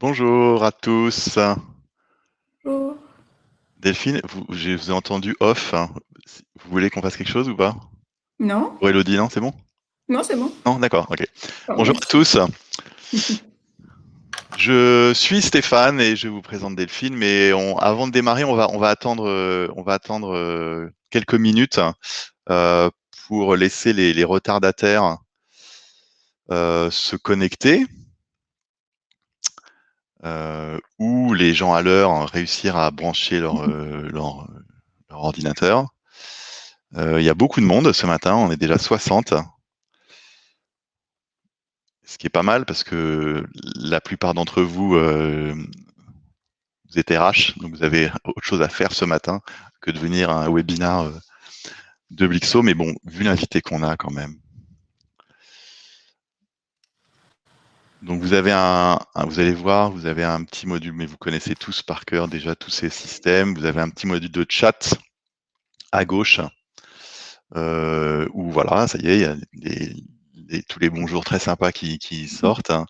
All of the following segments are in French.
Bonjour à tous. Oh. Delphine, je vous ai entendu off, hein. Vous voulez qu'on fasse quelque chose ou pas? Non, Pour Elodie, non, c'est bon? non, c'est bon. Non, d'accord, ok. Pardon, Bonjour à excuse. tous. Je suis Stéphane et je vous présente Delphine, mais avant de démarrer, on va attendre quelques minutes euh, pour laisser les retardataires se connecter ou les gens à l'heure réussir à brancher leur ordinateur. Il y a beaucoup de monde ce matin, on est déjà 60, ce qui est pas mal parce que la plupart d'entre vous, vous êtes RH, donc vous avez autre chose à faire ce matin que de venir à un webinar de Blixo, mais bon, vu l'invité qu'on a quand même. Donc vous avez vous allez voir, vous avez un petit module, mais vous connaissez tous par cœur déjà tous ces systèmes. Vous avez un petit module de chat à gauche, où voilà, ça y est, il y a tous les bonjours très sympas qui sortent, hein.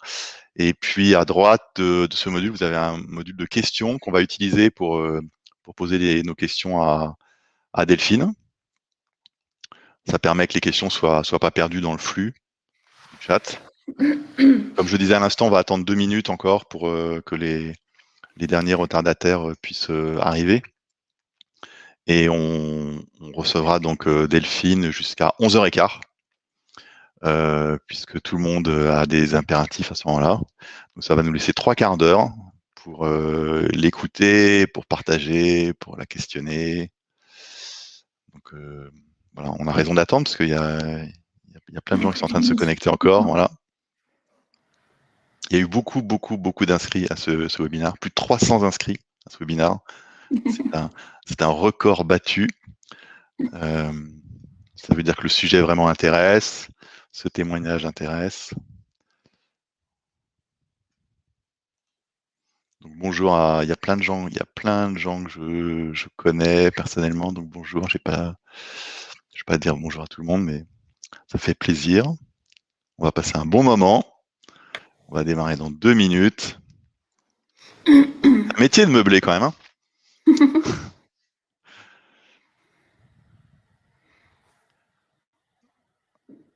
Et puis à droite de ce module, vous avez un module de questions qu'on va utiliser pour poser nos questions à Delphine. Ça permet que les questions soient pas perdues dans le flux du chat. Comme je disais à l'instant, on va attendre 2 minutes encore pour que les derniers retardataires puissent arriver. Et on recevra donc Delphine jusqu'à 11h15. Puisque tout le monde a des impératifs à ce moment-là. Donc ça va nous laisser 3 quarts d'heure pour l'écouter, pour partager, pour la questionner. Donc voilà, on a raison d'attendre parce qu'il y a plein de gens qui sont en train de se connecter encore. Voilà. Il y a eu beaucoup d'inscrits à ce webinaire, plus de 300 inscrits à ce webinaire. C'est un record battu. Euh, Ça veut dire que le sujet vraiment intéresse, ce témoignage intéresse. Donc bonjour il y a plein de gens, que je connais personnellement. Donc bonjour, je vais pas dire bonjour à tout le monde, mais ça fait plaisir. On va passer un bon moment. On va démarrer dans 2 minutes. Un métier de meubler quand même, hein.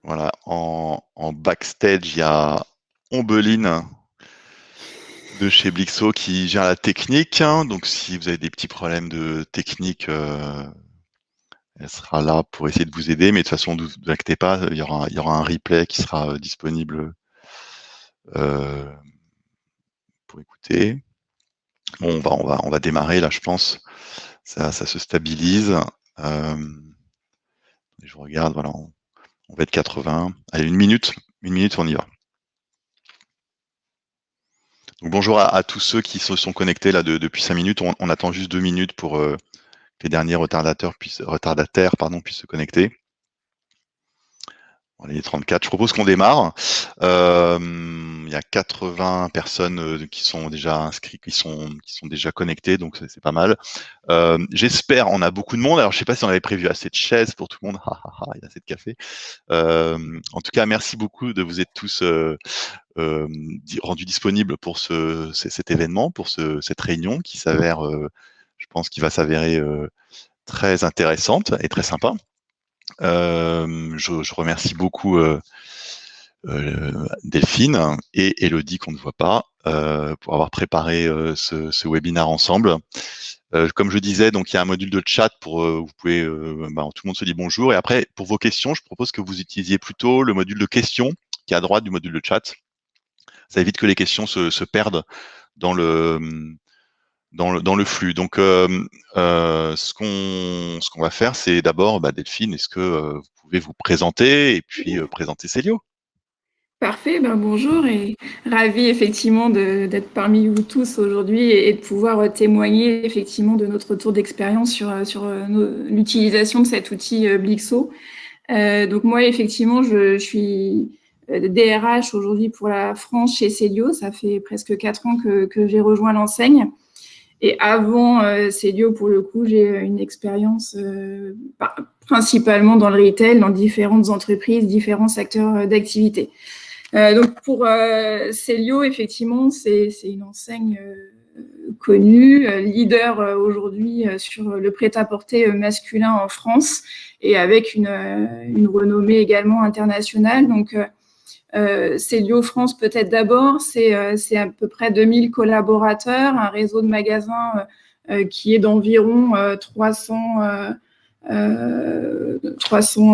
Voilà, en backstage, il y a Ombeline de chez Blixo qui gère la technique, hein. Donc si vous avez des petits problèmes de technique, elle sera là pour essayer de vous aider. Mais de toute façon, ne vous inquiétez pas, il y aura un replay qui sera disponible euh, pour écouter. Bon, on va démarrer là, je pense. Ça se stabilise. Je regarde, voilà, on va être 80. Allez, une minute, on y va. Donc, bonjour à tous ceux qui se sont connectés là depuis 5 minutes. On attend juste 2 minutes pour que les derniers retardataires puissent se connecter. On est 34. Je propose qu'on démarre. Il y a 80 personnes qui sont déjà inscrites, qui sont déjà connectées, donc c'est pas mal. J'espère, on a beaucoup de monde. Alors, je sais pas si on avait prévu assez de chaises pour tout le monde. Il y a assez de café. En tout cas, merci beaucoup de vous être tous rendus disponibles pour cet événement, pour cette réunion qui s'avère, je pense, qui va s'avérer très intéressante et très sympa. Je remercie beaucoup Delphine et Elodie qu'on ne voit pas pour avoir préparé ce webinaire ensemble. Comme je disais, donc il y a un module de chat pour vous pouvez tout le monde se dit bonjour et après pour vos questions, je propose que vous utilisiez plutôt le module de questions qui est à droite du module de chat. Ça évite que les questions se perdent dans le flux. Donc ce qu'on va faire, c'est d'abord Delphine, est-ce que vous pouvez vous présenter et puis présenter Célio? Parfait, ben bonjour et ravie effectivement d'être parmi vous tous aujourd'hui et de pouvoir témoigner effectivement de notre retour d'expérience sur l'utilisation de cet outil Blixo. Donc moi effectivement je suis DRH aujourd'hui pour la France chez Célio. Ça fait presque 4 ans que j'ai rejoint l'enseigne. Et avant Célio, pour le coup, j'ai une expérience principalement dans le retail, dans différentes entreprises, différents secteurs d'activité. Donc pour Célio, effectivement, c'est une enseigne connue, leader aujourd'hui sur le prêt-à-porter masculin en France et avec une renommée également internationale. Donc Célio France, peut-être d'abord, c'est à peu près 2000 collaborateurs, un réseau de magasins qui est d'environ 300, un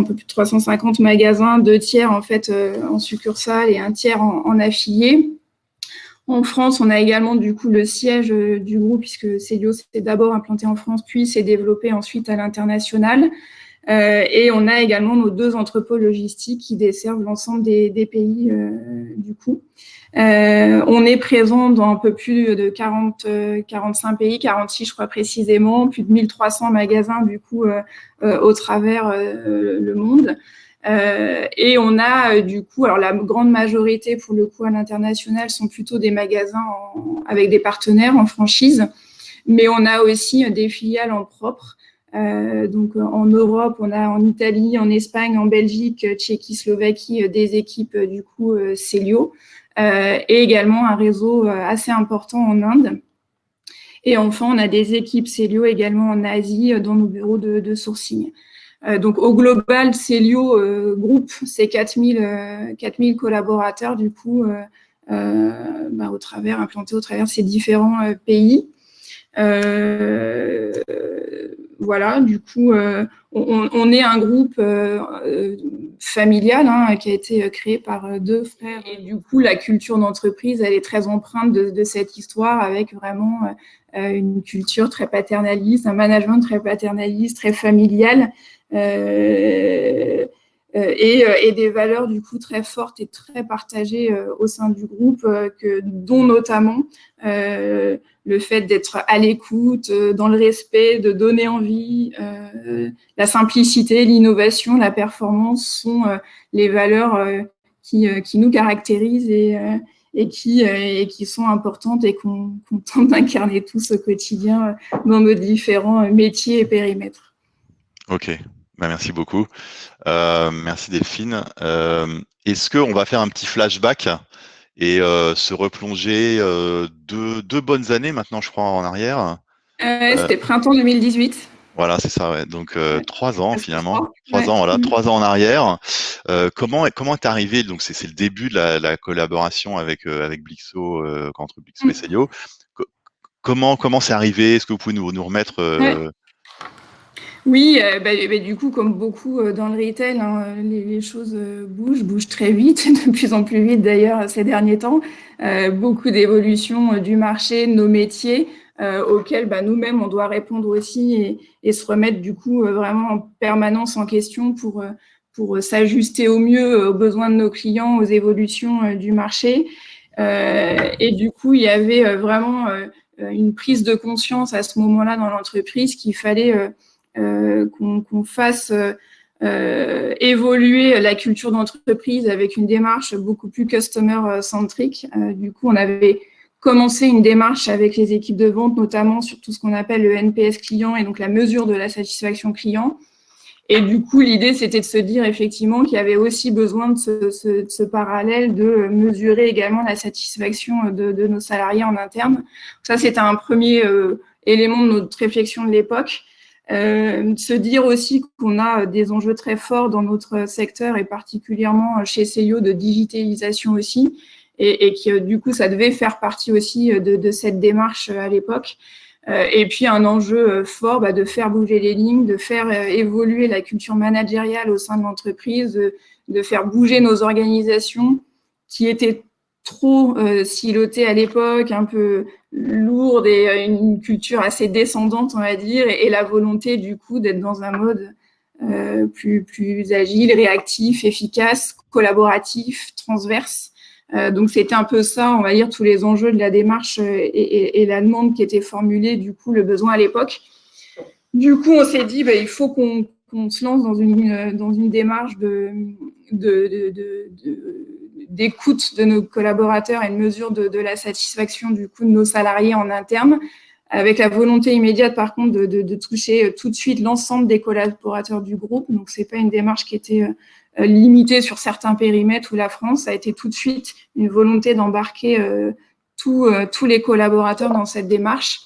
peu plus de 350 magasins, 2 tiers en fait en succursale et 1 tiers en affiliés. En France, on a également du coup le siège du groupe, puisque Célio s'est d'abord implanté en France, puis s'est développé ensuite à l'international. Et on a également nos 2 entrepôts logistiques qui desservent l'ensemble des pays du coup. On est présent dans un peu plus de 45 pays, 46 je crois précisément, plus de 1300 magasins du coup au travers le monde. Et on a du coup, alors la grande majorité pour le coup à l'international sont plutôt des magasins avec des partenaires en franchise, mais on a aussi des filiales en propre. Donc en Europe, on a en Italie, en Espagne, en Belgique, Tchéquie, Slovaquie, des équipes du coup Célio, et également un réseau assez important en Inde. Et enfin, on a des équipes Célio également en Asie dans nos bureaux de sourcing. Donc au global, Célio groupe ces 4000 collaborateurs du coup implantés au travers de ces différents pays. Voilà, du coup, on est un groupe familial qui a été créé par 2 frères. Et du coup, la culture d'entreprise, elle est très empreinte de cette histoire, avec vraiment une culture très paternaliste, un management très paternaliste, très familial, et des valeurs du coup très fortes et très partagées au sein du groupe, dont notamment le fait d'être à l'écoute, dans le respect, de donner envie, la simplicité, l'innovation, la performance sont les valeurs qui nous caractérisent et qui sont importantes et qu'on tente d'incarner tous au quotidien dans nos différents métiers et périmètres. Ok, merci beaucoup. Merci Delphine. Est-ce qu'on va faire un petit flashback et se replonger 2 bonnes années maintenant, je crois, en arrière? C'était printemps 2018. Voilà, c'est ça, ouais. Donc 3 ans Presque finalement. 3. 3 Ouais. ans, voilà, 3 ans en arrière. Comment t'es arrivé? Donc c'est le début de la collaboration avec Blixo, entre Blixo et Célio. Co- comment c'est arrivé? Est-ce que vous pouvez nous remettre Ouais. Oui, du coup, comme beaucoup dans le retail, les choses bougent très vite, de plus en plus vite d'ailleurs ces derniers temps. Beaucoup d'évolutions du marché, de nos métiers, auxquels nous-mêmes on doit répondre aussi et se remettre du coup vraiment en permanence en question pour s'ajuster au mieux aux besoins de nos clients, aux évolutions du marché. Et du coup, il y avait vraiment une prise de conscience à ce moment-là dans l'entreprise qu'il fallait qu'on fasse évoluer la culture d'entreprise avec une démarche beaucoup plus customer-centrique. Du coup, on avait commencé une démarche avec les équipes de vente, notamment sur tout ce qu'on appelle le NPS client et donc la mesure de la satisfaction client. Et du coup, l'idée, c'était de se dire effectivement qu'il y avait aussi besoin de ce parallèle de mesurer également la satisfaction de nos salariés en interne. Ça, c'était un premier élément de notre réflexion de l'époque. Se dire aussi qu'on a des enjeux très forts dans notre secteur et particulièrement chez Célio de digitalisation aussi, et que du coup, ça devait faire partie aussi de cette démarche à l'époque. Et puis un enjeu fort de faire bouger les lignes, de faire évoluer la culture managériale au sein de l'entreprise, de faire bouger nos organisations qui étaient trop silotées à l'époque, un peu lourdes et une culture assez descendante, on va dire, et la volonté du coup d'être dans un mode plus agile, réactif, efficace, collaboratif, transverse. Donc c'était un peu ça, on va dire, tous les enjeux de la démarche et la demande qui était formulée, du coup, le besoin à l'époque. Du coup, on s'est dit, il faut qu'on se lance dans une démarche d'écoute de nos collaborateurs et une mesure de la satisfaction du coup de nos salariés en interne, avec la volonté immédiate, par contre, de toucher tout de suite l'ensemble des collaborateurs du groupe. Donc, c'est pas une démarche qui était limitée sur certains périmètres ou la France. Ça a été tout de suite une volonté d'embarquer tous les collaborateurs dans cette démarche.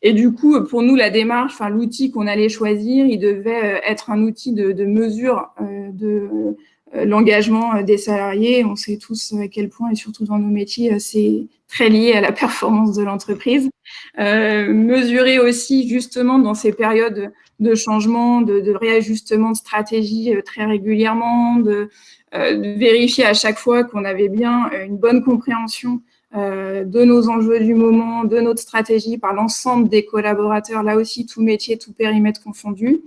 Et du coup, pour nous, la démarche, enfin l'outil qu'on allait choisir, il devait être un outil de mesure de l'engagement des salariés. On sait tous à quel point, et surtout dans nos métiers, c'est très lié à la performance de l'entreprise. Mesurer aussi justement dans ces périodes de changement, de réajustement de stratégie très régulièrement, de vérifier à chaque fois qu'on avait bien une bonne compréhension de nos enjeux du moment, de notre stratégie par l'ensemble des collaborateurs, là aussi tout métier, tout périmètre confondu,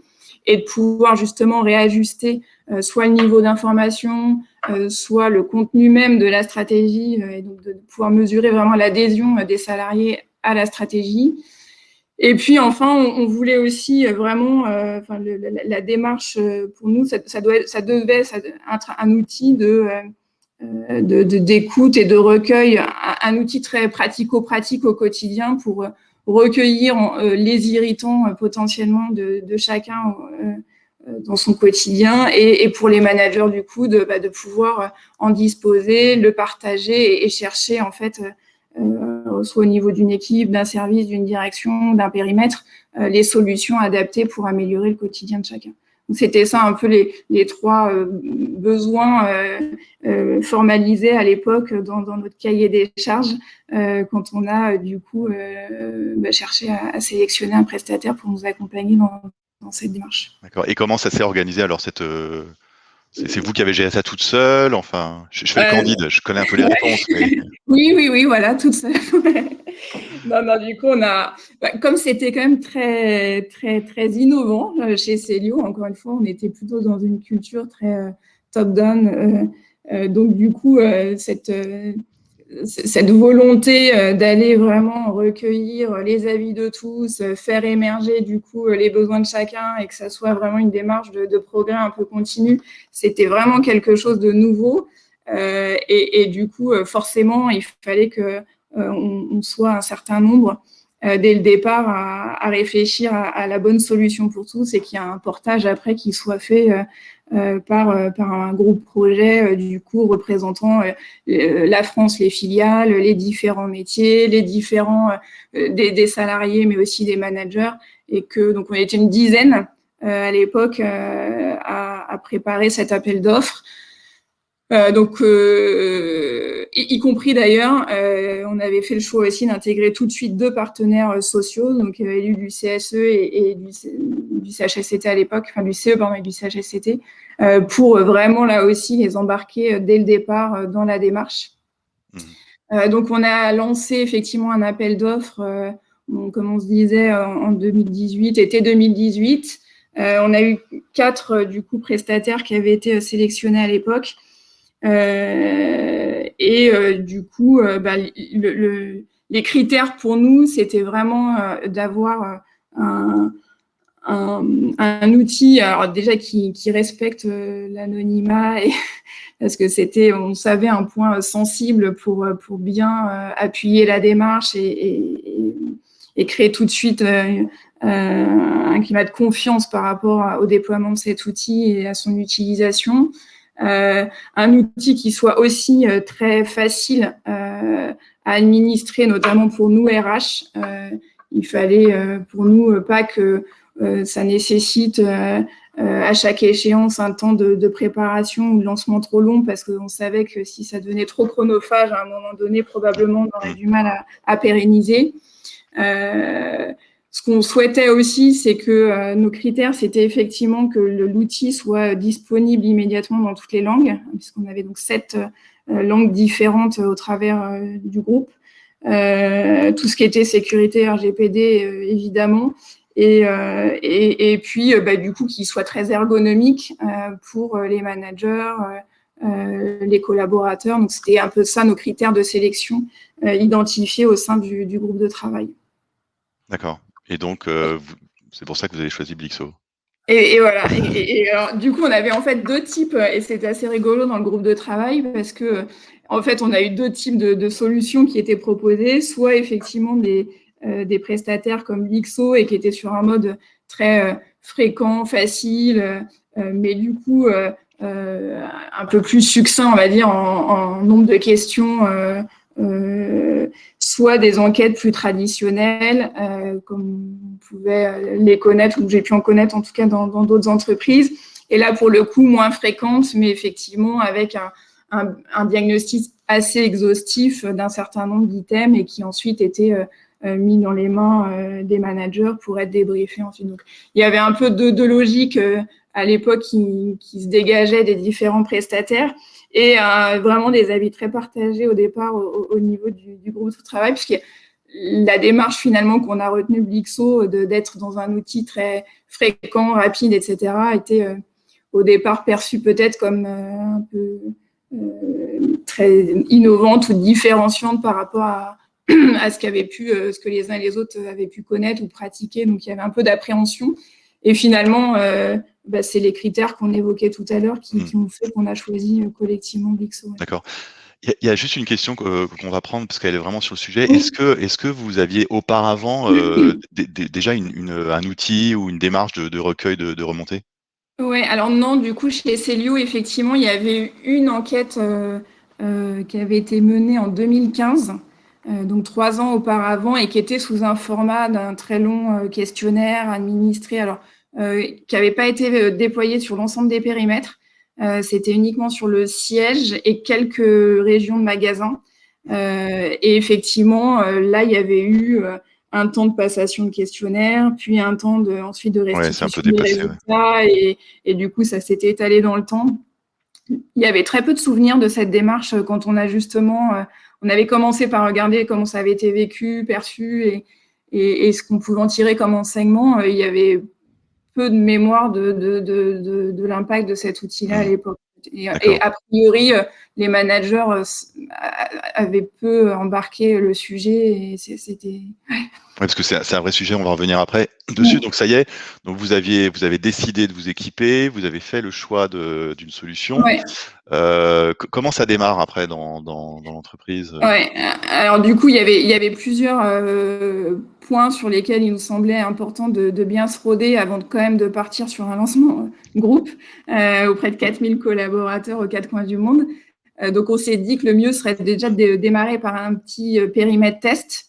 et de pouvoir justement réajuster soit le niveau d'information, soit le contenu même de la stratégie, et donc de pouvoir mesurer vraiment l'adhésion des salariés à la stratégie. Et puis enfin, on voulait aussi vraiment, la démarche pour nous, ça devait être un outil d'écoute et de recueil, un outil très pratico-pratique au quotidien pour recueillir les irritants potentiellement de chacun dans son quotidien, et pour les managers du coup de pouvoir en disposer, le partager et chercher en fait soit au niveau d'une équipe, d'un service, d'une direction, d'un périmètre, les solutions adaptées pour améliorer le quotidien de chacun. Donc, c'était ça un peu les trois besoins formalisés à l'époque dans notre cahier des charges quand on a du coup cherché à sélectionner un prestataire pour nous accompagner dans cette démarche. D'accord. Et comment ça s'est organisé alors cette c'est vous qui avez géré ça toute seule? Enfin, je fais le candide, je connais un peu les réponses, mais Oui, voilà, toute seule. Non, du coup, comme c'était quand même très, très, très innovant chez Célio, encore une fois, on était plutôt dans une culture très top-down. Donc, du coup, cette volonté d'aller vraiment recueillir les avis de tous, faire émerger du coup les besoins de chacun et que ça soit vraiment une démarche de progrès un peu continu, c'était vraiment quelque chose de nouveau. Et du coup, forcément, il fallait que on soit un certain nombre dès le départ à réfléchir à la bonne solution pour tous, et qu'il y a un portage après qui soit fait par un groupe projet du coup représentant la France, les filiales, les différents métiers, les différents des salariés, mais aussi des managers, et que donc on était une dizaine à l'époque à préparer cet appel d'offres. Y compris d'ailleurs, on avait fait le choix aussi d'intégrer tout de suite 2 partenaires sociaux, donc élus du CSE et du CHSCT à l'époque, enfin du CE pardon et du CHSCT, pour vraiment là aussi les embarquer dès le départ dans la démarche. Donc on a lancé effectivement un appel d'offres, comme on se disait en 2018, été 2018. On a eu 4 du coup prestataires qui avaient été sélectionnés à l'époque. Du coup, les critères pour nous, c'était vraiment d'avoir un outil, alors déjà qui respecte l'anonymat, parce que on savait un point sensible pour bien appuyer la démarche et créer tout de suite un climat de confiance par rapport au déploiement de cet outil et à son utilisation. Un outil qui soit aussi très facile à administrer, notamment pour nous RH. Il fallait pour nous pas que ça nécessite à chaque échéance un temps de préparation ou de lancement trop long, parce qu'on savait que si ça devenait trop chronophage, à un moment donné, probablement on aurait du mal à pérenniser. Ce qu'on souhaitait aussi, c'est que nos critères, c'était effectivement que l'outil soit disponible immédiatement dans toutes les langues, puisqu'on avait donc 7 langues différentes au travers du groupe. Tout ce qui était sécurité, RGPD, évidemment. Et puis, du coup, qu'il soit très ergonomique pour les managers, les collaborateurs. Donc, c'était un peu ça nos critères de sélection identifiés au sein du groupe de travail. D'accord. Et donc, c'est pour ça que vous avez choisi Blixo. Et voilà. Et alors, du coup, on avait en fait 2 types, et c'était assez rigolo dans le groupe de travail, parce que en fait, on a eu 2 types de solutions qui étaient proposées, soit effectivement des des prestataires comme Blixo et qui étaient sur un mode très fréquent, facile, mais du coup un peu plus succinct, on va dire, en nombre de questions, soit des enquêtes plus traditionnelles, comme on pouvait les connaître, ou j'ai pu en connaître en tout cas dans d'autres entreprises. Et là, pour le coup, moins fréquente, mais effectivement avec un diagnostic assez exhaustif d'un certain nombre d'items et qui ensuite était mis dans les mains des managers pour être débriefés ensuite. Donc, il y avait un peu de logique à l'époque qui se dégageait des différents prestataires et vraiment des avis très partagés au départ au niveau du groupe de travail, puisque la démarche finalement qu'on a retenue Blixo d'être dans un outil très fréquent, rapide, etc., était au départ perçue peut-être comme un peu très innovante ou différenciante par rapport à ce ce que les uns et les autres avaient pu connaître ou pratiquer. Donc, il y avait un peu d'appréhension. Et finalement, c'est les critères qu'on évoquait tout à l'heure qui ont fait qu'on a choisi collectivement Blixo. Ouais. D'accord. Il y a juste une question qu'on va prendre parce qu'elle est vraiment sur le sujet. Oui. Est-ce que vous aviez auparavant déjà un outil ou une démarche de recueil de remontées? Oui, alors non, du coup, chez Célio, effectivement, il y avait eu une enquête qui avait été menée en 2015, donc 3 ans auparavant, et qui était sous un format d'un très long questionnaire administré, alors qui n'avait pas été déployé sur l'ensemble des périmètres. C'était uniquement sur le siège et quelques régions de magasins. Et effectivement, là, il y avait eu un temps de passation de questionnaire, puis un temps ensuite de restitution des résultats, et du coup, ça s'était étalé dans le temps. Il y avait très peu de souvenirs de cette démarche quand on a justement, on avait commencé par regarder comment ça avait été vécu, perçu, et ce qu'on pouvait en tirer comme enseignement. Il y avait peu de mémoire de l'impact de cet outil-là à l'époque. Et a priori, les managers avaient peu embarqué le sujet et c'était... Ouais, parce que c'est un vrai sujet, on va revenir après dessus. Ouais. Donc ça y est, donc vous avez décidé de vous équiper, vous avez fait le choix d'une solution. Ouais. Comment ça démarre après dans l'entreprise? Ouais. Alors du coup, il y avait plusieurs points sur lesquels il nous semblait important de bien se roder avant quand même de partir sur un lancement groupe auprès de 4000 collaborateurs aux 4 coins du monde. Donc on s'est dit que le mieux serait déjà de démarrer par un petit périmètre test.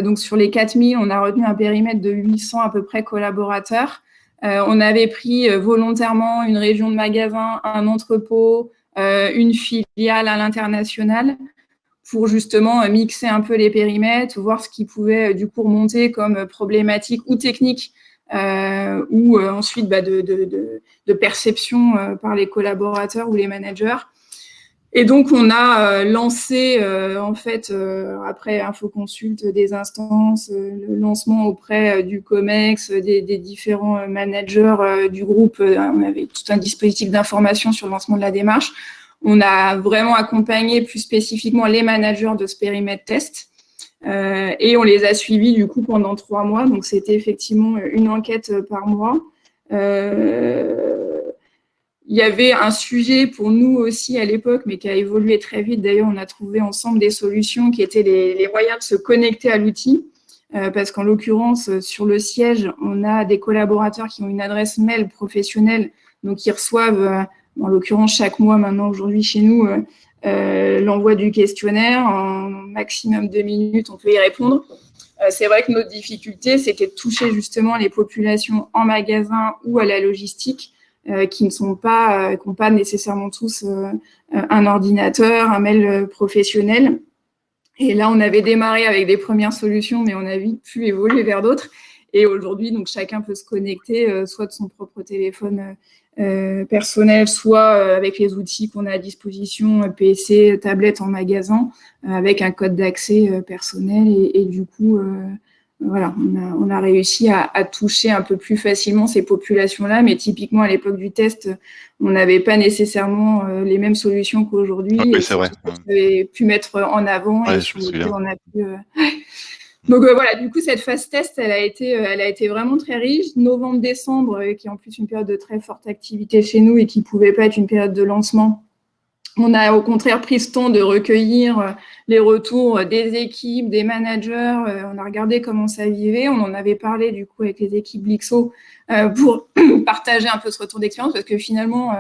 Donc sur les 4000, on a retenu un périmètre de 800 à peu près collaborateurs. On avait pris volontairement une région de magasin, un entrepôt, une filiale à l'international pour justement mixer un peu les périmètres, voir ce qui pouvait du coup remonter comme problématique ou technique ou ensuite de perception par les collaborateurs ou les managers. Et donc, on a lancé, en fait, après InfoConsult, des instances, le lancement auprès du COMEX, des différents managers du groupe. On avait tout un dispositif d'information sur le lancement de la démarche. On a vraiment accompagné plus spécifiquement les managers de ce périmètre test. Et on les a suivis, du coup, pendant 3 mois. Donc, c'était effectivement une enquête par mois. Il y avait un sujet pour nous aussi à l'époque, mais qui a évolué très vite. D'ailleurs, on a trouvé ensemble des solutions qui étaient les moyens de se connecter à l'outil. Parce qu'en l'occurrence, sur le siège, on a des collaborateurs qui ont une adresse mail professionnelle, donc qui reçoivent, en l'occurrence, chaque mois maintenant, aujourd'hui chez nous, l'envoi du questionnaire. En maximum 2 minutes, on peut y répondre. C'est vrai que notre difficulté, c'était de toucher justement les populations en magasin ou à la logistique, qui n'ont pas nécessairement tous un ordinateur, un mail professionnel. Et là, on avait démarré avec des premières solutions, mais on a vite pu évoluer vers d'autres. Et aujourd'hui, donc chacun peut se connecter soit de son propre téléphone personnel, soit avec les outils qu'on a à disposition, PC, tablette en magasin, avec un code d'accès personnel. Et du coup, voilà, on a réussi à toucher un peu plus facilement ces populations-là, mais typiquement à l'époque du test, on n'avait pas nécessairement les mêmes solutions qu'aujourd'hui. Oui, c'est vrai. On avait pu mettre en avant ouais, et sur lesquels on a pu. Donc voilà, du coup cette phase test, elle a été vraiment très riche. Novembre-décembre, qui est en plus une période de très forte activité chez nous et qui pouvait pas être une période de lancement. On a au contraire pris ce temps de recueillir les retours des équipes, des managers. On a regardé comment ça vivait. On en avait parlé du coup avec les équipes Blixo pour partager un peu ce retour d'expérience parce que finalement,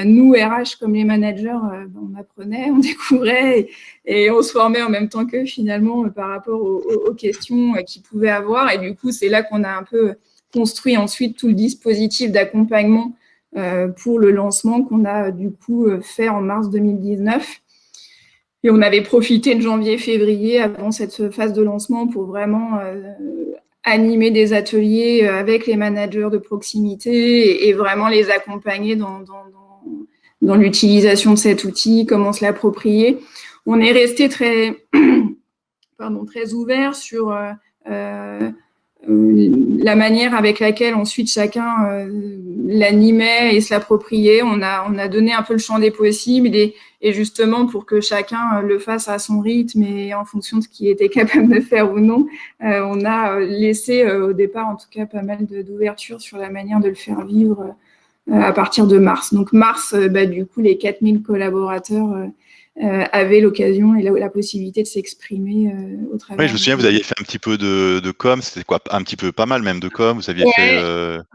nous, RH, comme les managers, on apprenait, on découvrait et on se formait en même temps qu'eux finalement par rapport aux questions qu'ils pouvaient avoir. Et du coup, c'est là qu'on a un peu construit ensuite tout le dispositif d'accompagnement pour le lancement qu'on a du coup fait en mars 2019. Et on avait profité de janvier-février avant cette phase de lancement pour vraiment animer des ateliers avec les managers de proximité et vraiment les accompagner dans l'utilisation de cet outil, comment se l'approprier. On est resté très ouvert sur la manière avec laquelle ensuite chacun l'animait et se l'appropriait. On a donné un peu le champ des possibles et justement pour que chacun le fasse à son rythme et en fonction de ce qu'il était capable de faire ou non, on a laissé au départ en tout cas pas mal d'ouverture sur la manière de le faire vivre à partir de mars. Donc mars, du coup, les 4000 collaborateurs avaient l'occasion et la possibilité de s'exprimer au travers. Oui, je me souviens, vous aviez fait un petit peu de com, c'était quoi? Un petit peu, pas mal même de com, vous aviez fait...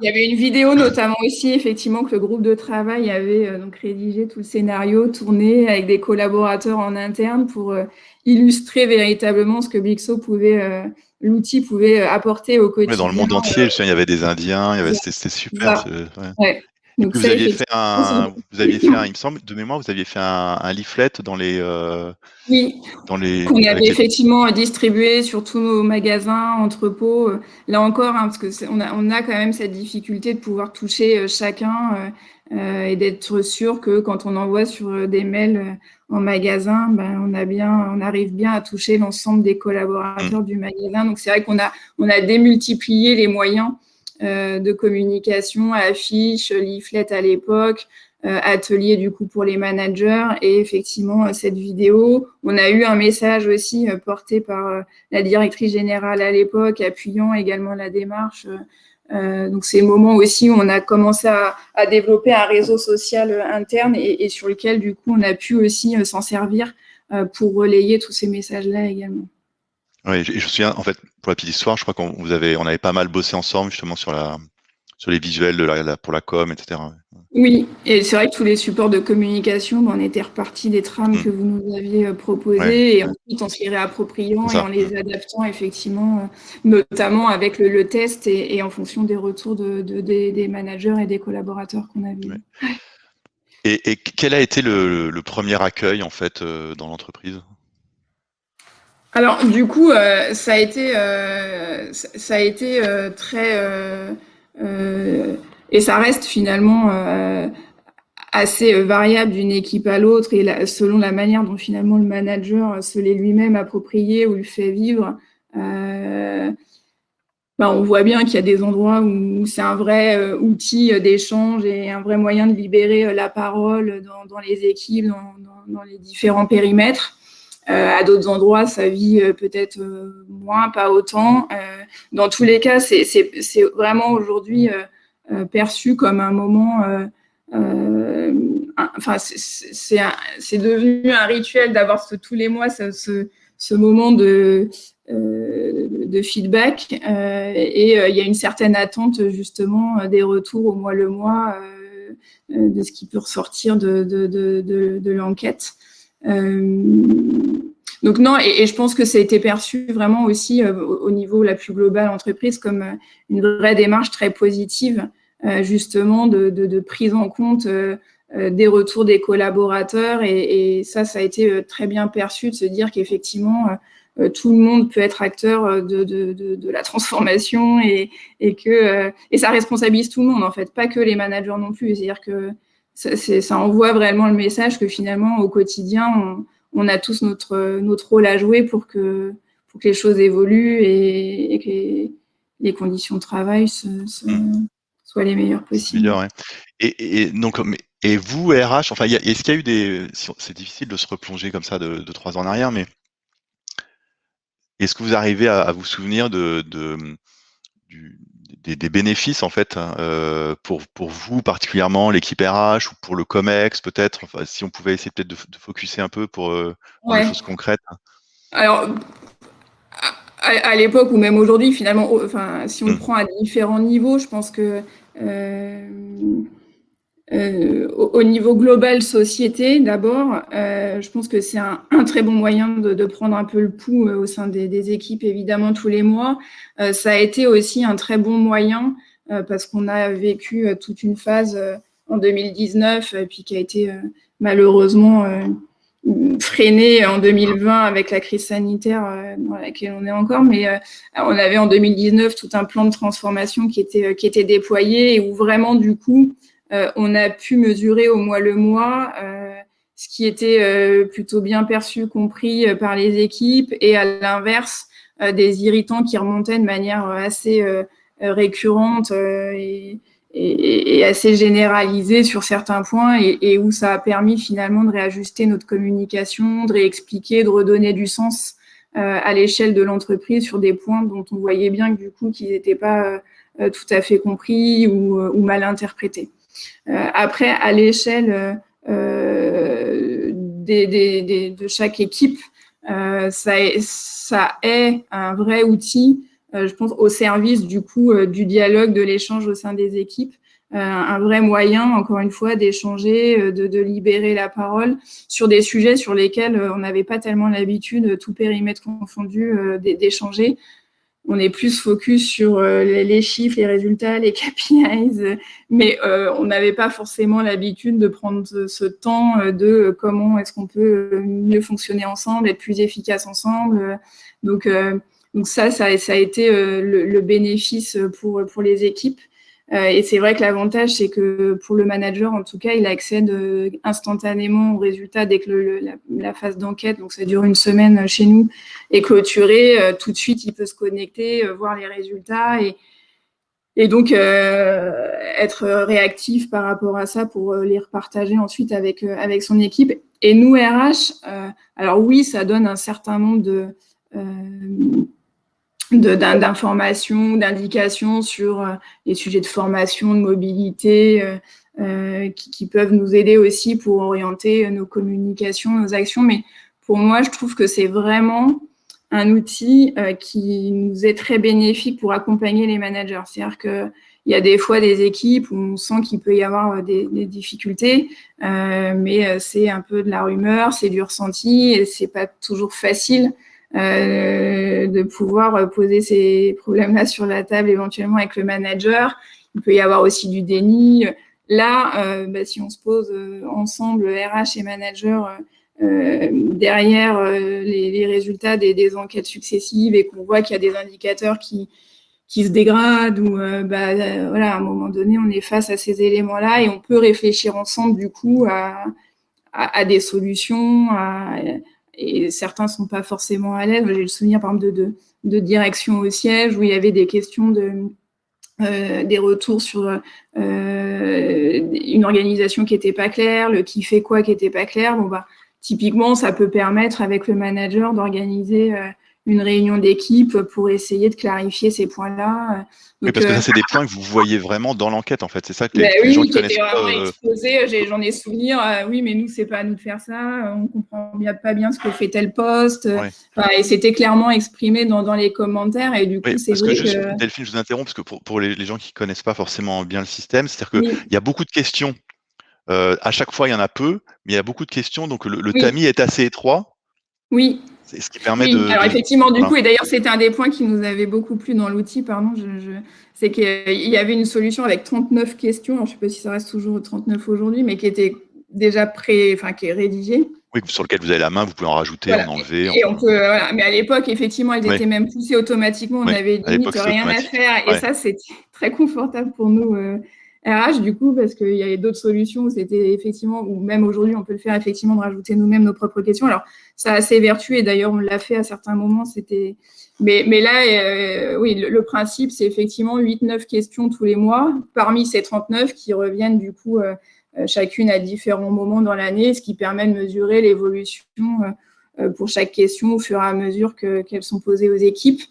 Il y avait une vidéo notamment aussi, effectivement, que le groupe de travail avait donc rédigé tout le scénario, tourné avec des collaborateurs en interne pour illustrer véritablement ce que Blixo pouvait, l'outil pouvait apporter au quotidien. Dans le monde entier, je me souviens, il y avait des Indiens, c'était super. Ouais. Et Donc puis ça, vous aviez fait il me semble, de mémoire, vous aviez fait un leaflet dans les... Oui, qu'on avait effectivement distribué sur tous nos magasins, entrepôts. Là encore, parce que on a quand même cette difficulté de pouvoir toucher chacun et d'être sûr que quand on envoie sur des mails en magasin, on arrive bien à toucher l'ensemble des collaborateurs du magasin. Donc c'est vrai qu'on a démultiplié les moyens de communication, affiches, leaflets à l'époque. Atelier du coup pour les managers et effectivement cette vidéo. On a eu un message aussi porté par la directrice générale à l'époque, appuyant également la démarche. Donc c'est le moment aussi où on a commencé à développer un réseau social interne et sur lequel du coup on a pu aussi s'en servir pour relayer tous ces messages-là également. Oui, je me souviens, en fait, pour la petite histoire, je crois on avait pas mal bossé ensemble justement sur les visuels pour la com, etc. Oui, et c'est vrai que tous les supports de communication, on était reparti des trames que vous nous aviez proposées et ensuite en se les réappropriant et en les adaptant effectivement, notamment avec le test et en fonction des retours des managers et des collaborateurs qu'on avait. Ouais. Et quel a été le premier accueil en fait dans l'entreprise? Alors du coup, ça a été très et ça reste finalement assez variable d'une équipe à l'autre et selon la manière dont finalement le manager se l'est lui-même approprié ou le fait vivre. On voit bien qu'il y a des endroits où c'est un vrai outil d'échange et un vrai moyen de libérer la parole dans les équipes, dans les différents périmètres. À d'autres endroits, ça vit peut-être moins, pas autant. Dans tous les cas, c'est vraiment aujourd'hui perçu comme un moment. C'est devenu un rituel d'avoir tous les mois ce moment de feedback et il y a une certaine attente justement des retours au mois le mois de ce qui peut ressortir de l'enquête. Donc non, et je pense que ça a été perçu vraiment aussi au niveau la plus globale entreprise comme une vraie démarche très positive justement de prise en compte des retours des collaborateurs et ça a été très bien perçu de se dire qu'effectivement tout le monde peut être acteur de la transformation et ça responsabilise tout le monde en fait, pas que les managers non plus. C'est-à-dire que ça envoie vraiment le message que finalement au quotidien on a tous notre rôle à jouer pour que les choses évoluent et que les conditions de travail soient les meilleures possibles. Ouais. Et vous, RH, enfin, est-ce qu'il y a eu c'est difficile de se replonger comme ça de 3 ans en arrière, mais est-ce que vous arrivez à vous souvenir des des bénéfices en fait pour vous particulièrement, l'équipe RH ou pour le COMEX peut-être. Enfin, si on pouvait essayer peut-être de focuser un peu pour rendre les Ouais. choses concrètes. Alors, à l'époque ou même aujourd'hui, finalement, enfin, si on le Mmh. prend à différents niveaux, je pense que euh, au niveau global société, d'abord, je pense que c'est un très bon moyen de prendre un peu le pouls au sein des équipes, évidemment, tous les mois. Ça a été aussi un très bon moyen parce qu'on a vécu toute une phase en 2019, puis qui a été malheureusement freinée en 2020 avec la crise sanitaire dans laquelle on est encore. Mais on avait en 2019 tout un plan de transformation qui était déployé et où vraiment, du coup, on a pu mesurer au mois le mois ce qui était plutôt bien perçu, compris par les équipes, et à l'inverse, des irritants qui remontaient de manière assez récurrente et assez généralisée sur certains points, et où ça a permis finalement de réajuster notre communication, de réexpliquer, de redonner du sens à l'échelle de l'entreprise sur des points dont on voyait bien que du coup qu'ils n'étaient pas tout à fait compris ou mal interprétés. Après, à l'échelle de chaque équipe, ça est un vrai outil, je pense, au service du coup du dialogue, de l'échange au sein des équipes. Un vrai moyen, encore une fois, d'échanger, de libérer la parole sur des sujets sur lesquels on n'avait pas tellement l'habitude, tout périmètre confondu, d'échanger. On est plus focus sur les chiffres, les résultats, les KPIs, mais on n'avait pas forcément l'habitude de prendre ce temps de comment est-ce qu'on peut mieux fonctionner ensemble, être plus efficace ensemble. Donc ça a été le bénéfice pour les équipes. Et c'est vrai que l'avantage, c'est que pour le manager, en tout cas, il accède instantanément aux résultats dès que la phase d'enquête, donc ça dure une semaine chez nous, est clôturée. Tout de suite, il peut se connecter, voir les résultats et donc être réactif par rapport à ça pour les repartager ensuite avec son équipe. Et nous, RH, alors oui, ça donne un certain nombre d'informations, d'indications sur les sujets de formation, de mobilité, qui peuvent nous aider aussi pour orienter nos communications, nos actions. Mais pour moi, je trouve que c'est vraiment un outil qui nous est très bénéfique pour accompagner les managers. C'est-à-dire qu'il y a des fois des équipes où on sent qu'il peut y avoir des difficultés, mais c'est un peu de la rumeur, c'est du ressenti, et c'est pas toujours facile de pouvoir poser ces problèmes-là sur la table éventuellement avec le manager. Il peut y avoir aussi du déni. Là, si on se pose ensemble, RH et manager, derrière les résultats des enquêtes successives, et qu'on voit qu'il y a des indicateurs qui se dégradent, ou voilà, à un moment donné, on est face à ces éléments-là et on peut réfléchir ensemble du coup à des solutions, et certains sont pas forcément à l'aise. J'ai le souvenir, par exemple, de direction au siège, où il y avait des questions des retours sur une organisation qui était pas claire, le qui fait quoi qui était pas clair. Bon, typiquement, ça peut permettre avec le manager d'organiser une réunion d'équipe pour essayer de clarifier ces points-là. Oui, parce que ça, c'est des points que vous voyez vraiment dans l'enquête, en fait. C'est ça que les gens oui, qui qui connaissent était vraiment pas. exposé. J'en ai souvenir. Oui, mais nous, c'est pas à nous de faire ça. On comprend pas bien ce que fait tel poste. Ouais. Et c'était clairement exprimé dans les commentaires. Et du coup, Oui, c'est parce que vrai juste, que Delphine, je vous interromps, parce que pour les gens qui connaissent pas forcément bien le système, c'est-à-dire oui, qu'il y a beaucoup de questions. À chaque fois, il y en a peu, mais il y a beaucoup de questions, donc le oui, tamis est assez étroit. oui. C'est ce qui permet Oui, alors effectivement, du voilà. coup, et d'ailleurs, c'était un des points qui nous avait beaucoup plu dans l'outil, pardon, c'est qu'il y avait une solution avec 39 questions, alors je ne sais pas si ça reste toujours 39 aujourd'hui, mais qui était déjà qui est rédigée. Oui, sur lequel vous avez la main, vous pouvez en rajouter, en Voilà. enlever. Et on peut, voilà. Mais à l'époque, effectivement, elles Oui, étaient même poussées automatiquement. On oui. avait À limite l'époque, c'était rien à automatique. faire. Et Ouais. ça, c'était très confortable pour nous, RH, du coup, parce qu'il y avait d'autres solutions où c'était effectivement, ou même aujourd'hui, on peut le faire effectivement, de rajouter nous-mêmes nos propres questions. Alors, ça a ses vertus, et d'ailleurs, on l'a fait à certains moments. Mais là, oui, le principe, c'est effectivement 8-9 questions tous les mois, parmi ces 39 qui reviennent, du coup, chacune à différents moments dans l'année, ce qui permet de mesurer l'évolution pour chaque question au fur et à mesure qu'elles sont posées aux équipes.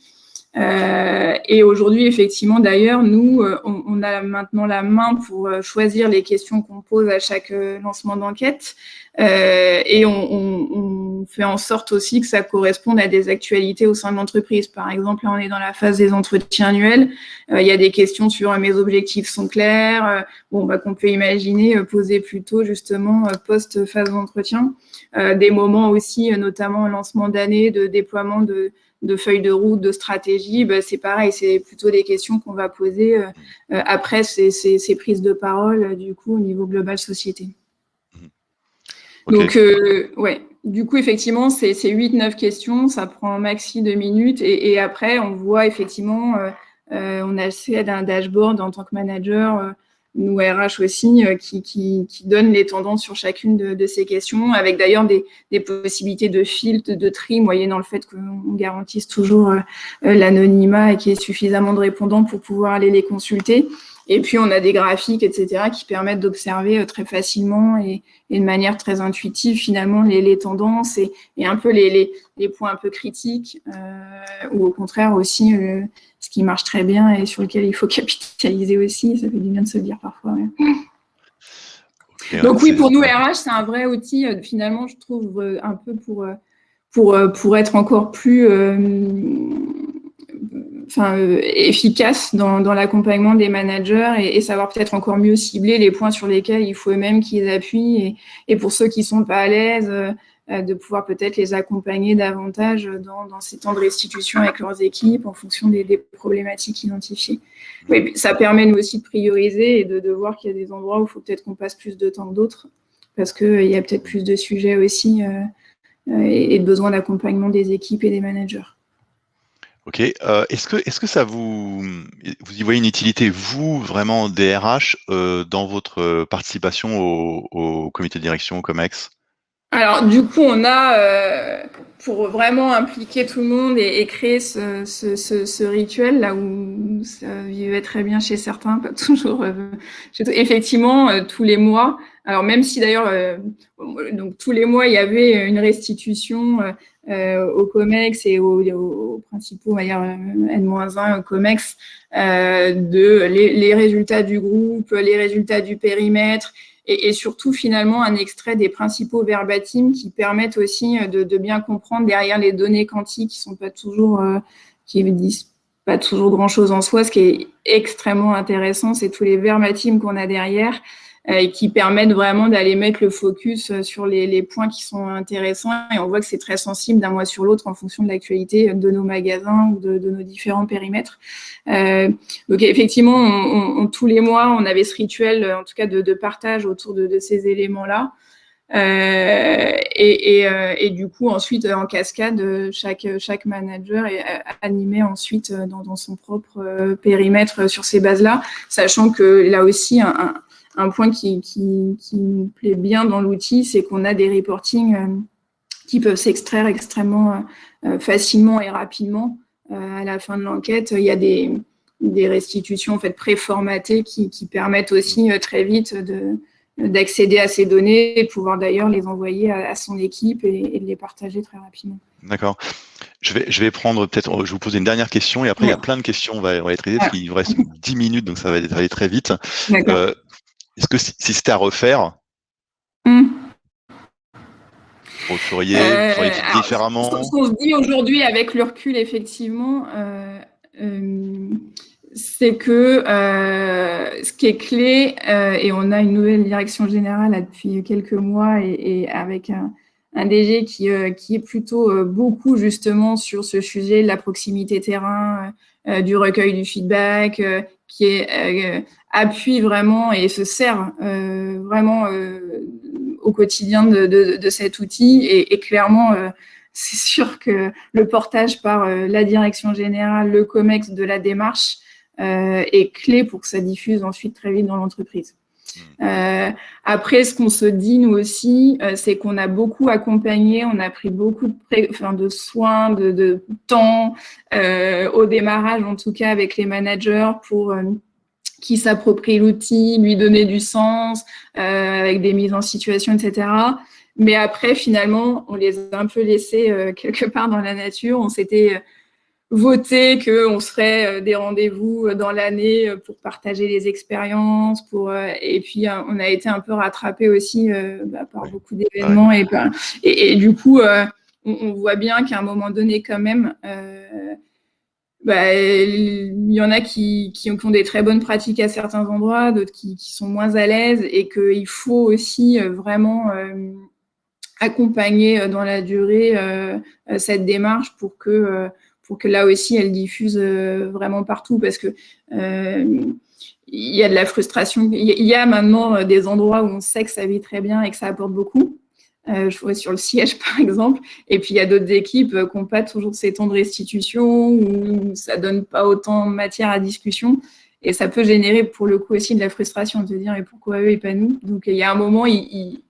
Et aujourd'hui, effectivement, d'ailleurs, nous, on a maintenant la main pour choisir les questions qu'on pose à chaque lancement d'enquête. Et on fait en sorte aussi que ça corresponde à des actualités au sein de l'entreprise. Par exemple, là, on est dans la phase des entretiens annuels. Il y a des questions sur mes objectifs sont clairs, qu'on peut imaginer poser plutôt justement post-phase d'entretien. Des moments aussi, notamment au lancement d'année, de déploiement de feuilles de route, de stratégie, c'est pareil, c'est plutôt des questions qu'on va poser après ces prises de parole, du coup, au niveau global société. Okay. Donc, ouais, du coup, effectivement, c'est 8-9 questions, ça prend un maxi 2 minutes, et après, on voit effectivement, on a accès à un dashboard en tant que manager, nous RH aussi, qui donne les tendances sur chacune de ces questions, avec d'ailleurs des possibilités de filtre, de tri, moyennant le fait qu'on garantisse toujours l'anonymat et qu'il y ait suffisamment de répondants pour pouvoir aller les consulter. Et puis, on a des graphiques, etc., qui permettent d'observer très facilement et de manière très intuitive, finalement, les tendances et un peu les points un peu critiques, ou au contraire aussi ce qui marche très bien et sur lequel il faut capitaliser aussi. Ça fait du bien de se le dire parfois. Ouais. Okay, donc oui, pour nous, RH, c'est un vrai outil, finalement, je trouve, un peu pour être encore plus efficace dans l'accompagnement des managers et savoir peut-être encore mieux cibler les points sur lesquels il faut eux-mêmes qu'ils appuient et pour ceux qui sont pas à l'aise, de pouvoir peut-être les accompagner davantage dans ces temps de restitution avec leurs équipes en fonction des problématiques identifiées. Oui, ça permet nous aussi de prioriser et de voir qu'il y a des endroits où il faut peut-être qu'on passe plus de temps que d'autres parce qu'il y a peut-être plus de sujets aussi et de besoin d'accompagnement des équipes et des managers. Ok. Est-ce que ça vous y voyez une utilité, vous, vraiment, DRH, dans votre participation au comité de direction, au COMEX? Alors, du coup, on a, pour vraiment impliquer tout le monde et créer ce rituel, là où ça vivait très bien chez certains, pas toujours, effectivement, tous les mois. Alors, même si d'ailleurs, donc tous les mois, il y avait une restitution au COMEX et aux principaux, on va dire, N-1 au COMEX, de les résultats du groupe, les résultats du périmètre, et surtout, finalement, un extrait des principaux verbatims qui permettent aussi de bien comprendre derrière les données quantiques qui sont pas toujours, qui disent pas toujours grand-chose en soi. Ce qui est extrêmement intéressant, c'est tous les verbatims qu'on a derrière et qui permettent vraiment d'aller mettre le focus sur les points qui sont intéressants. Et on voit que c'est très sensible d'un mois sur l'autre en fonction de l'actualité de nos magasins ou de nos différents périmètres. Donc effectivement, tous les mois, on avait ce rituel, en tout cas de partage autour de ces éléments-là. Et du coup, ensuite, en cascade, chaque manager est animé ensuite dans son propre périmètre sur ces bases-là, sachant que là aussi, un point qui nous plaît bien dans l'outil, c'est qu'on a des reportings qui peuvent s'extraire extrêmement facilement et rapidement. À la fin de l'enquête, il y a des restitutions en fait préformatées qui permettent aussi très vite d'accéder à ces données et de pouvoir d'ailleurs les envoyer à son équipe et de les partager très rapidement. D'accord. Je vais prendre peut-être, je vais vous poser une dernière question et après il y a plein de questions, on va les traiter parce qu'il nous reste 10 minutes, donc ça va aller très vite. Est-ce que si c'était à refaire, vous feriez différemment? Ce qu'on se dit aujourd'hui avec le recul, effectivement, c'est que ce qui est clé, et on a une nouvelle direction générale là, depuis quelques mois et avec un DG qui est plutôt beaucoup justement sur ce sujet de la proximité terrain, du recueil du feedback, qui appuie vraiment et se sert vraiment au quotidien de cet outil et clairement c'est sûr que le portage par la direction générale, le COMEX de la démarche est clé pour que ça diffuse ensuite très vite dans l'entreprise. Après, ce qu'on se dit, nous aussi, c'est qu'on a beaucoup accompagné, on a pris beaucoup de soins, de temps, au démarrage, en tout cas, avec les managers pour qui s'approprient l'outil, lui donner du sens, avec des mises en situation, etc. Mais après, finalement, on les a un peu laissés quelque part dans la nature. On s'était voté qu'on se ferait des rendez-vous dans l'année pour partager les expériences, et puis on a été un peu rattrapé aussi par beaucoup d'événements et du coup on voit bien qu'à un moment donné quand même il y en a qui ont des très bonnes pratiques à certains endroits, d'autres qui sont moins à l'aise et qu'il faut aussi vraiment accompagner dans la durée cette démarche pour que là aussi elle diffuse vraiment partout parce que il y a de la frustration. Il y a maintenant des endroits où on sait que ça vit très bien et que ça apporte beaucoup. Je vois sur le siège, par exemple. Et puis, il y a d'autres équipes qui n'ont pas toujours ces temps de restitution où ça ne donne pas autant de matière à discussion. Et ça peut générer, pour le coup, aussi de la frustration de se dire « et pourquoi eux et pas nous ?» Donc, il y a un moment, il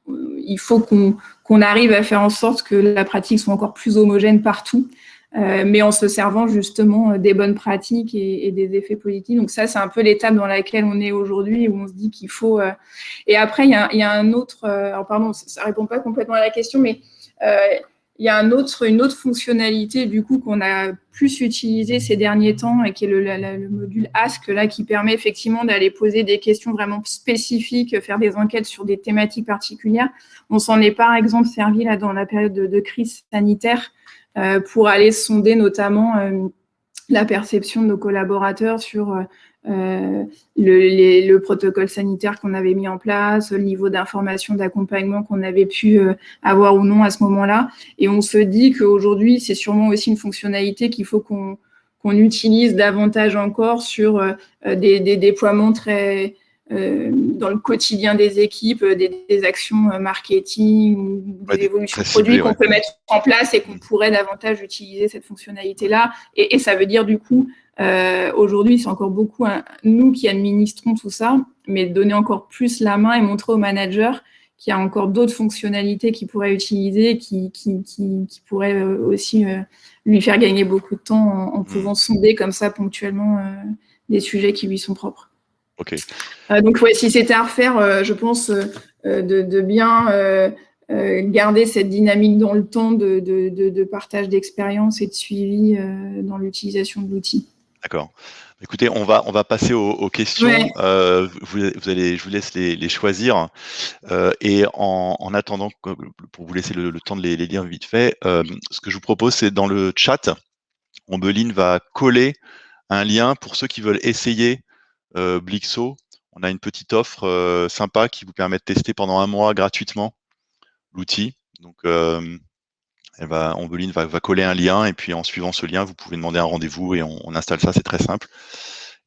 faut qu'on arrive à faire en sorte que la pratique soit encore plus homogène partout. Mais en se servant justement des bonnes pratiques et des effets positifs. Donc ça, c'est un peu l'étape dans laquelle on est aujourd'hui, où on se dit qu'il faut... Et après, il y a un autre... alors pardon, ça répond pas complètement à la question, mais il y a une autre fonctionnalité du coup qu'on a plus utilisée ces derniers temps et qui est le module Ask, là, qui permet effectivement d'aller poser des questions vraiment spécifiques, faire des enquêtes sur des thématiques particulières. On s'en est par exemple servi là dans la période de crise sanitaire pour aller sonder notamment la perception de nos collaborateurs sur le protocole sanitaire qu'on avait mis en place, le niveau d'information, d'accompagnement qu'on avait pu avoir ou non à ce moment-là. Et on se dit qu'aujourd'hui, c'est sûrement aussi une fonctionnalité qu'il faut qu'on utilise davantage encore sur des déploiements très... dans le quotidien des équipes, des actions marketing ou des évolutions de produits qu'on peut mettre en place et qu'on pourrait davantage utiliser cette fonctionnalité-là. Et ça veut dire du coup, aujourd'hui, c'est encore beaucoup nous qui administrons tout ça, mais donner encore plus la main et montrer au manager qu'il y a encore d'autres fonctionnalités qu'il pourrait utiliser, qui pourraient aussi lui faire gagner beaucoup de temps en pouvant sonder comme ça ponctuellement des sujets qui lui sont propres. Ok. Donc, ouais, si c'était à refaire, je pense de bien garder cette dynamique dans le temps de partage d'expérience et de suivi dans l'utilisation de l'outil. D'accord. Écoutez, on va passer aux questions. Ouais. Je vous laisse les choisir. Et en attendant, pour vous laisser le temps de les lire vite fait, ce que je vous propose, c'est dans le chat, Ombeline va coller un lien pour ceux qui veulent essayer Blixo. On a une petite offre sympa qui vous permet de tester pendant 1 mois gratuitement l'outil. Donc, Ombeline va coller un lien et puis en suivant ce lien, vous pouvez demander un rendez-vous et on installe ça, c'est très simple.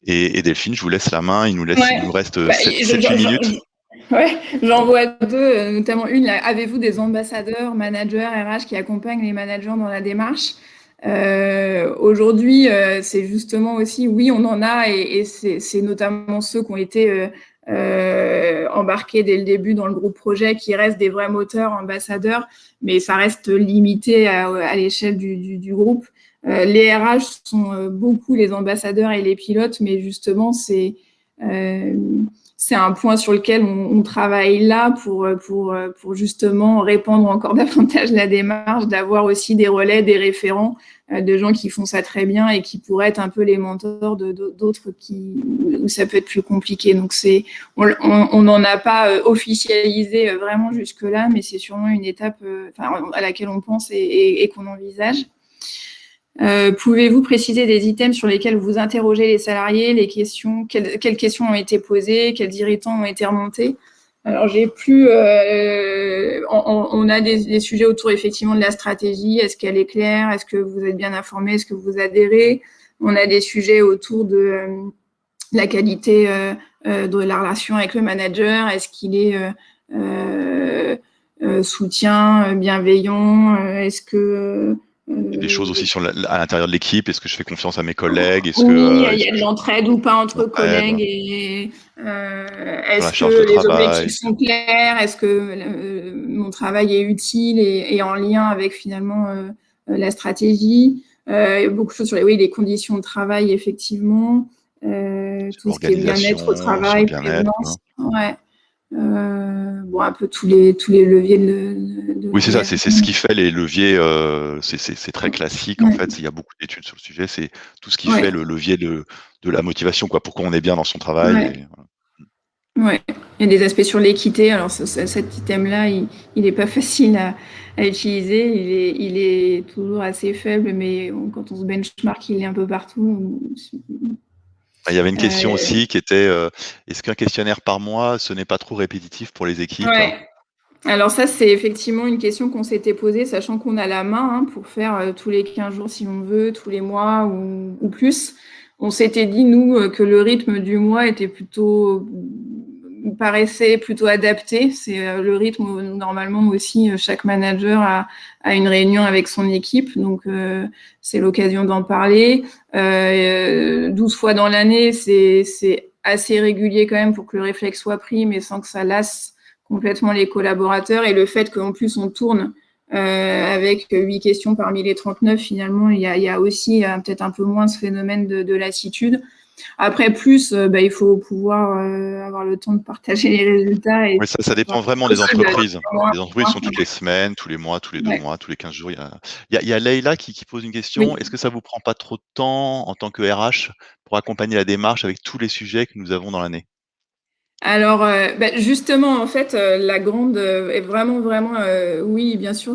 Et Delphine, je vous laisse la main. Il nous reste 7-8 minutes. Ouais, j'en vois 2, notamment une. Avez-vous des ambassadeurs, managers, RH qui accompagnent les managers dans la démarche ? Aujourd'hui, c'est justement aussi, oui, on en a, et c'est notamment ceux qui ont été embarqués dès le début dans le groupe projet, qui restent des vrais moteurs, ambassadeurs, mais ça reste limité à l'échelle du groupe. Les RH sont beaucoup les ambassadeurs et les pilotes, mais justement, c'est un point sur lequel on travaille là pour justement répandre encore davantage la démarche, d'avoir aussi des relais, des référents, de gens qui font ça très bien et qui pourraient être un peu les mentors d'autres où ça peut être plus compliqué. Donc on n'en a pas officialisé vraiment jusque-là, mais c'est sûrement une étape à laquelle on pense et qu'on envisage. Pouvez-vous préciser des items sur lesquels vous interrogez les salariés, les questions, quelles questions ont été posées, quels irritants ont été remontés? Alors, j'ai plus... on a des sujets autour, effectivement, de la stratégie. Est-ce qu'elle est claire? Est-ce que vous êtes bien informé? Est-ce que vous adhérez? On a des sujets autour de la qualité de la relation avec le manager. Est-ce qu'il est soutien, bienveillant? Est-ce que... Il y a des choses aussi à l'intérieur de l'équipe. Est-ce que je fais confiance à mes collègues? Oui, il y a de l'entraide ou pas entre collègues. Et est-ce que les objectifs sont clairs? Est-ce que mon travail est utile et en lien avec finalement la stratégie? Beaucoup de choses sur les conditions de travail, effectivement. Tout ce qui est bien-être au travail, présence. Ouais. Bon, un peu tous les leviers de Oui, c'est ça, c'est ce l'engagement. qui fait les leviers, c'est très classique en Ouais, fait, il y a beaucoup d'études sur le sujet, c'est tout ce qui fait ouais, le levier de la motivation, quoi, pourquoi on est bien dans son travail ouais, et voilà. ouais. Il y a des aspects sur l'équité. Alors, cet item-là, il est pas facile à utiliser. Il est toujours assez faible, mais quand on se benchmark, il est un peu partout. Il y avait une question Euh, aussi qui était, est-ce qu'un questionnaire par mois, ce n'est pas trop répétitif pour les équipes? ouais. Alors ça, c'est effectivement une question qu'on s'était posée, sachant qu'on a la main hein, pour faire tous les 15 jours si on veut, tous les mois ou plus. On s'était dit, nous, que le rythme du mois était plutôt, paraissait plutôt adapté. C'est le rythme où normalement aussi, chaque manager a une réunion avec son équipe. Donc, c'est l'occasion d'en parler. 12 fois dans l'année, c'est assez régulier quand même pour que le réflexe soit pris, mais sans que ça lasse complètement les collaborateurs et le fait qu'en plus on tourne avec 8 questions parmi les 39, finalement, il y a aussi peut-être un peu moins ce phénomène de lassitude. Après, plus, il faut pouvoir avoir le temps de partager les résultats et Oui, ça dépend vraiment des seul, entreprises. Les entreprises sont toutes ouais. les semaines, tous les mois, tous les 2 Ouais. mois, tous les 15 jours. Il y a Leïla qui pose une question: Oui. «Est-ce que ça vous prend pas trop de temps en tant que RH pour accompagner la démarche avec tous les sujets que nous avons dans l'année?» Alors, justement, en fait, la grande est vraiment, oui, bien sûr,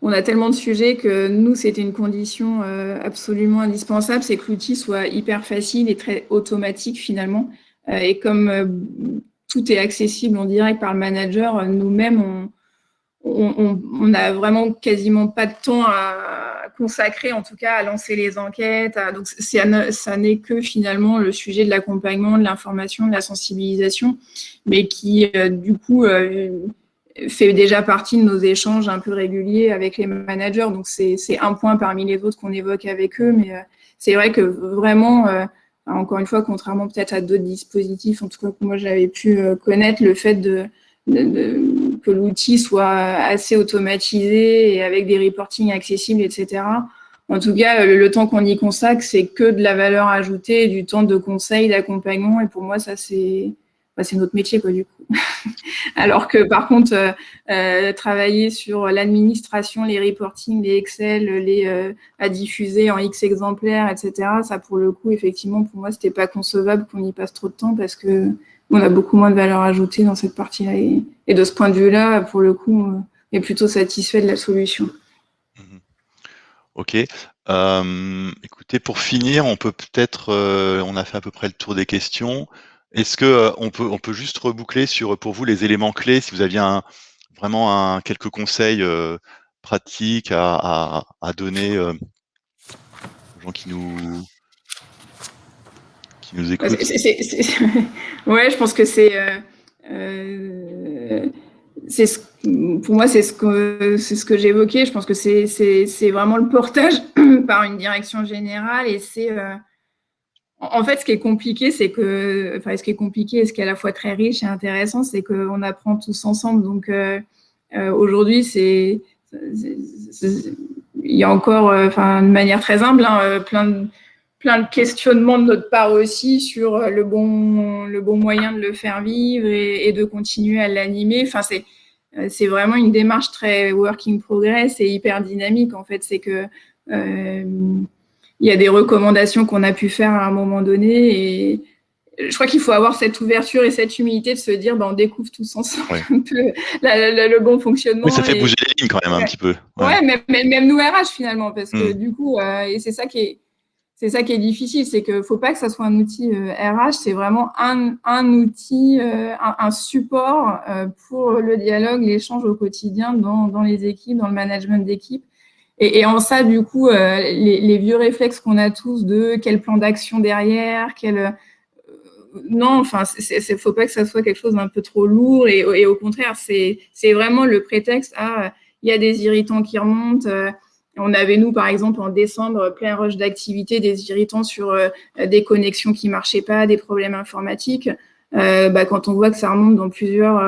on a tellement de sujets que nous, c'était une condition absolument indispensable, c'est que l'outil soit hyper facile et très automatique finalement. Et comme tout est accessible en direct par le manager, nous-mêmes, on a vraiment quasiment pas de temps à consacrer, en tout cas, à lancer les enquêtes. Donc, ça n'est que finalement le sujet de l'accompagnement, de l'information, de la sensibilisation, mais qui, du coup, fait déjà partie de nos échanges un peu réguliers avec les managers. Donc, c'est un point parmi les autres qu'on évoque avec eux. Mais c'est vrai que vraiment, encore une fois, contrairement peut-être à d'autres dispositifs, en tout cas que moi j'avais pu connaître, le fait que l'outil soit assez automatisé et avec des reportings accessibles, etc. En tout cas, le temps qu'on y consacre, c'est que de la valeur ajoutée, du temps de conseil, d'accompagnement. Et pour moi, ça, c'est notre métier, quoi, du coup. Alors que par contre, travailler sur l'administration, les reportings, les Excel, à diffuser en X exemplaires, etc., ça, pour le coup, effectivement, pour moi, c'était pas concevable qu'on y passe trop de temps parce que on a beaucoup moins de valeur ajoutée dans cette partie-là. Et de ce point de vue-là, pour le coup, on est plutôt satisfait de la solution. Mmh. OK. Écoutez, pour finir, on peut peut-être, on a fait à peu près le tour des questions. Est-ce que, on peut juste reboucler sur, pour vous, les éléments clés, si vous aviez vraiment quelques conseils, pratiques à donner, aux gens qui nous écoutent? Ouais, je pense que euh, pour moi, c'est ce que j'évoquais. Je pense que c'est vraiment le portage par une direction générale et en fait, ce qui est compliqué, c'est que, enfin, ce qui est compliqué et ce qui est à la fois très riche et intéressant, c'est qu'on apprend tous ensemble. Donc, aujourd'hui, il y a encore, enfin, de manière très humble, hein, plein de questionnements de notre part aussi sur le bon moyen de le faire vivre et de continuer à l'animer. Enfin, c'est vraiment une démarche très work in progress et hyper dynamique. En fait, c'est que euh, il y a des recommandations qu'on a pu faire à un moment donné et je crois qu'il faut avoir cette ouverture et cette humilité de se dire, on découvre tous ensemble Ouais. un peu le bon Oui, ça fonctionnement fait et bouger les lignes quand même un ouais, petit peu. Ouais. ouais même nous RH finalement, parce que Mmh. du coup, et c'est ça qui est difficile, c'est que faut pas que ça soit un outil RH, c'est vraiment un outil, un support pour le dialogue, l'échange au quotidien dans les équipes, dans le management d'équipe. Et en ça, du coup, les vieux réflexes qu'on a tous de quel plan d'action derrière, non, enfin, faut pas que ça soit quelque chose d'un peu trop lourd. Et au contraire, c'est vraiment le prétexte à il y a des irritants qui remontent. On avait, nous, par exemple, en décembre, plein rush d'activité, des irritants sur des connexions qui marchaient pas, des problèmes informatiques. Quand on voit que ça remonte dans plusieurs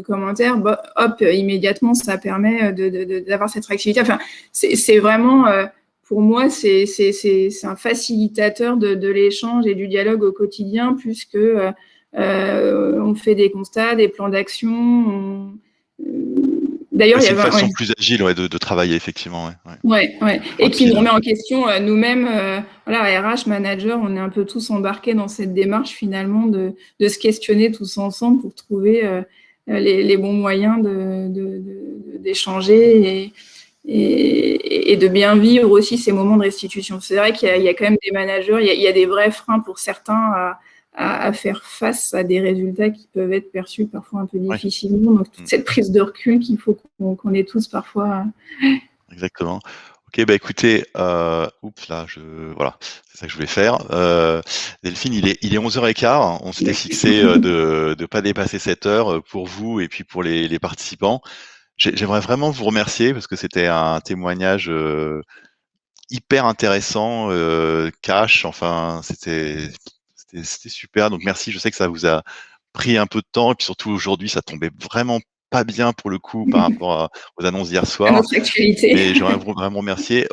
commentaires, hop, immédiatement, ça permet d'avoir cette réactivité. Enfin, c'est vraiment, pour moi, c'est un facilitateur de l'échange et du dialogue au quotidien, plus que on fait des constats, des plans d'action. D'ailleurs, c'est une façon plus agile de travailler, effectivement. Et qui nous remet en question nous-mêmes. Voilà, RH, manager, on est un peu tous embarqués dans cette démarche finalement de se questionner tous ensemble pour trouver les bons moyens d'échanger et de bien vivre aussi ces moments de restitution. C'est vrai qu'il y a quand même des managers, il y a des vrais freins pour certains à faire face à des résultats qui peuvent être perçus parfois un peu difficilement. Donc, toute cette prise de recul qu'il faut qu'on ait tous parfois. Exactement. Ok, bah écoutez, voilà, c'est ça que je voulais faire. Delphine, il est 11h15. On s'était fixé de ne pas dépasser cette heure pour vous et puis pour les participants. J'aimerais vraiment vous remercier parce que c'était un témoignage hyper intéressant, cash. Enfin, c'était super. Donc merci. Je sais que ça vous a pris un peu de temps et puis surtout aujourd'hui, ça tombait vraiment pas bien pour le coup par rapport aux annonces d'hier soir. À notre actualité. Mais j'aimerais vraiment remercier.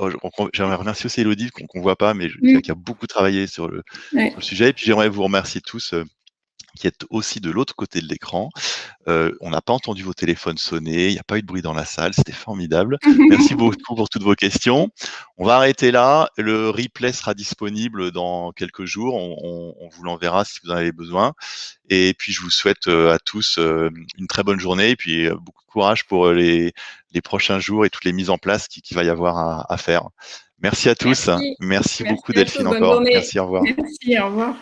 J'aimerais remercier aussi Elodie qu'on voit pas, mais qui a beaucoup travaillé sur le sujet. Et puis j'aimerais vous remercier tous qui êtes aussi de l'autre côté de l'écran. On n'a pas entendu vos téléphones sonner, il n'y a pas eu de bruit dans la salle, c'était formidable. Merci beaucoup pour toutes vos questions. On va arrêter là. Le replay sera disponible dans quelques jours. On vous l'enverra si vous en avez besoin. Et puis, je vous souhaite à tous une très bonne journée et puis beaucoup de courage pour les prochains jours et toutes les mises en place qu'il va y avoir à faire. Merci à tous. Merci beaucoup, Delphine, encore. Merci, au revoir. Merci, au revoir.